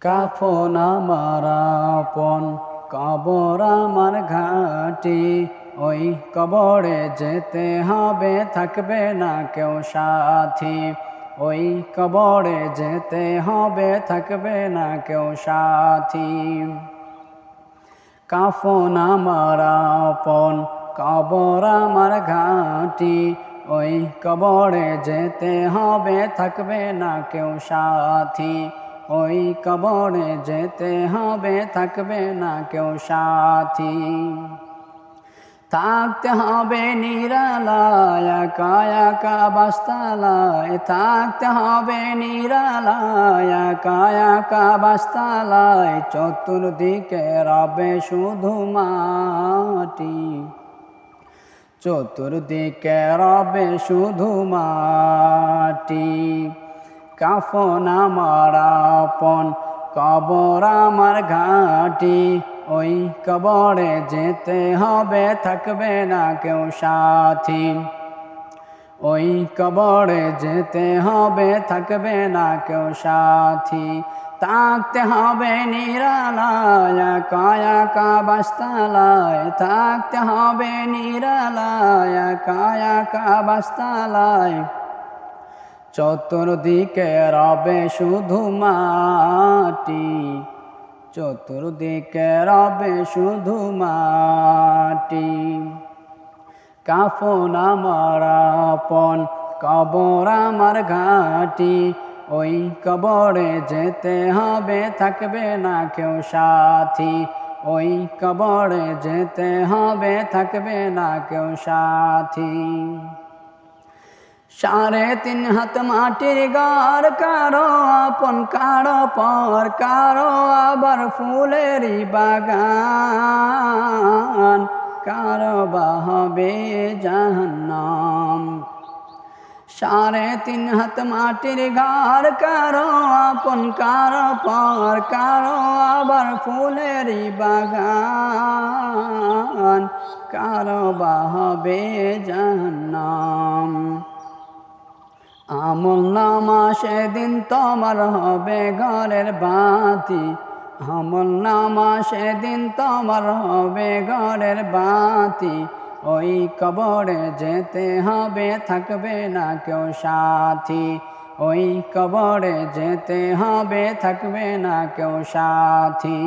কাফন আমার আপন, কবর আমার ঘাটি। ওই কবরে যেতে হবে, থাকবে না কেউ সাথী। ওই কবরে যেতে হবে, থাকবে না কেউ সাথী। কাফন আমার আপন, কবর আমার ঘাটি। ওই কবরে যেতে হবে, থাকবে না কেউ সাথী। ওই কবরে যেতে হবে, থাকবে না কেউ সাথী। থাকতে হবে নিরালায়, একা একা বাসতালায়। থাকতে হবে নিরালায়, একা একা বাসতালায়। চতুর্দিকে রবে শুধু মাটি, চতুর্দিকে রবে শুধু মাটি। কাফন আমার আপন, কবর আমার ঘাটি। ওই কবরে যেতে হবে, থাকবে না কেউ সাথী। ওই কবরে যেতে হবে, থাকবে না কেউ সাথী। থাকতে হবে নিরালায়, একা একা বাসতালায়। থাকতে হবে নিরালায়, একা একা বাসতালায়। চতুর্দিকে রবে শুধু মাটি, চতুর্দিকে রবে শুধু মাটি। কাফন আমার আপন, কবর আমার ঘাটি। ওই কবরে যেতে হবে, থাকবে না কেউ সাথী। ওই কবরে যেতে হবে, থাকবে না কেউ সাথী। 3.5 হাত মাটির ঘর, কারো আপন কারো পর, কারো আবার ফুলেরই বাগান, কারো বা হবে জাহান্নাম। 3.5 হাত মাটির ঘর, কারো আপন কারো পর, কারো আবার ফুলেরই বাগান, কারো বা হবে জাহান্নাম। আমল নামা সেদিন তোমার হবে ঘরের বাতি। আমল নামা সেদিন তোমার হবে ঘরের বাতি। ওই কবরে যেতে হবে, থাকবে না কেউ সাথী। ওই কবরে যেতে হবে, থাকবে না কেউ সাথী।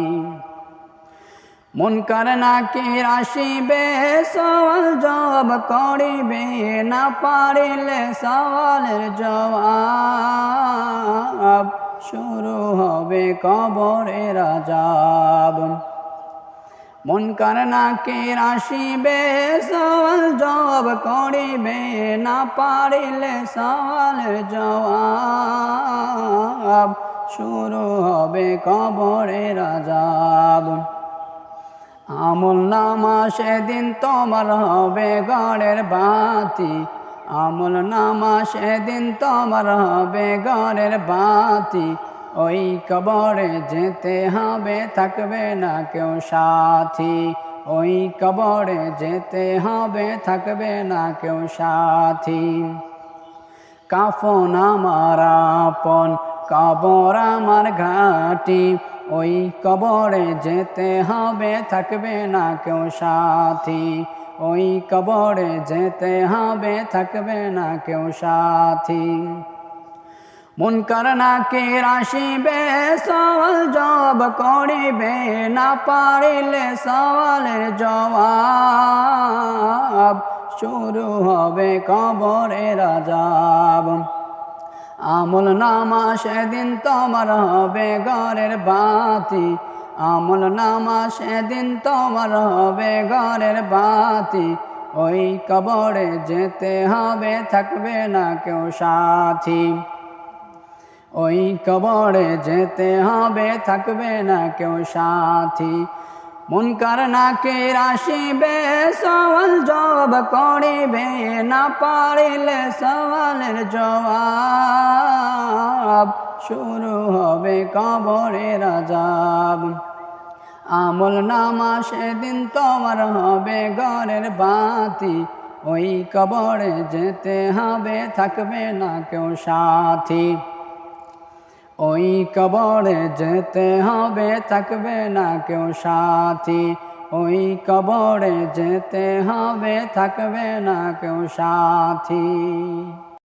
মুনকার নাকির আসিবে, সওয়াল জবাব করিবে। না পারিলে সওয়ালের জবাব, শুরু হবে কবরের আযাব। মুনকার নাকির আসিবে, সওয়াল জবাব করিবে। না পারিলে সওয়ালের জবাব, শুরু হবে কবরের আযাব। আমল নামা সেদিন তোমার হবে ঘরের বাতি। আমল নামা সেদিন তোমার হবে ঘরের বাতি। ওই কবরে যেতে হবে, থাকবে না কেউ সাথী। ওই কবরে যেতে হবে, থাকবে না কেউ সাথী। কাফন আমার আপন, কবর আমার ঘাটি। ওই কবরে যেতে হবে, থাকবে না কেউ সাথী। ওই কবরে যেতে হবে, থাকবে না কেউ সাথী। মুনকার নাকির আসিবে, সওয়াল জবাব করিবে। না পারিলে সওয়ালের জবাব, শুরু হবে কবরের আযাব। আমল নামা সেদিন তোমার হবে ঘরের বাতি। আমল নামা সেদিন তোমার হবে ঘরের বাতি। ওই কবরে যেতে হবে, থাকবে না কেউ সাথী। ওই কবরে যেতে হবে, থাকবে না কেউ সাথী। মুনকার নাকির আসিবে, সওয়াল জবাব করিবে। না পারিলে সওয়ালের জবাব, শুরু হবে কবরের আযাব। আমল নামা সেদিন তোমার হবে ঘরের বাতি। ওই কবরে যেতে হবে, থাকবে না কেউ সাথী। ওই কবরে যেতে হবে, থাকবে না কেউ সাথী। ওই কবরে যেতে হবে, থাকবে না কেউ সাথী।